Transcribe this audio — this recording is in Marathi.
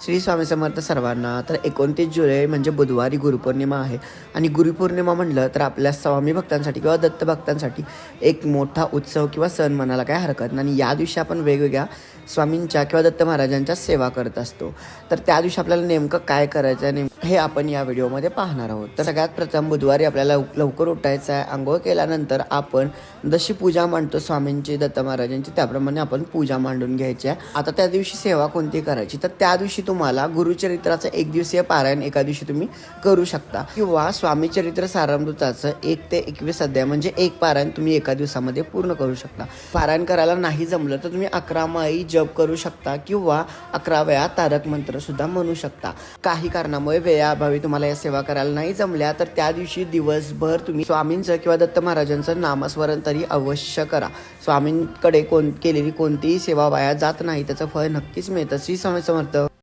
श्री स्वामी समर्थ सर्वांना. तर 29 जुलै म्हणजे बुधवारी गुरुपौर्णिमा आहे आणि गुरुपौर्णिमा म्हटलं तर आपल्या स्वामी भक्तांसाठी किंवा दत्त भक्तांसाठी एक मोठा उत्सव किंवा सण म्हणायला काय हरकत नाही. आणि या दिवशी आपण वेगवेगळ्या स्वामींच्या किंवा दत्त महाराजांच्या सेवा करत असतो. तर त्या दिवशी आपल्याला नेमकं काय करायचं आहे हे आपण या व्हिडिओमध्ये पाहणार आहोत. तर सगळ्यात प्रथम बुधवारी आपल्याला लवकर उठायचं आहे. आंघोळ केल्यानंतर आपण जशी पूजा मांडतो स्वामींची दत्त महाराजांची त्याप्रमाणे आपण पूजा मांडून घ्यायची आहे. आता त्या दिवशी सेवा कोणती करायची तर त्या दिवशी तुम्हाला गुरुचरित्राचं 1 दिवसीय पारायण एका दिवशी तुम्ही करू शकता किंवा स्वामी चरित्र सारामृताचं 1 ते 21 अध्याय म्हणजे एक पारायण तुम्ही एका दिवसामध्ये पूर्ण करू शकता. पारायण करायला नाही जमलं तर तुम्ही 11 माळी जप करू शकता किंवा 11 वेळा तारक मंत्र सुद्धा म्हणू शकता. काही कारणामुळे वेळाअभावी तुम्हाला या सेवा करायला नाही जमल्या तर त्या दिवशी दिवसभर तुम्ही स्वामींचं किंवा दत्त महाराजांचं नामस्मरण तरी अवश्य करा. स्वामींकडे केलेली कोणतीही सेवा वाया जात नाही, त्याचं फळ नक्कीच मिळतं. श्री स्वामी समर्थ.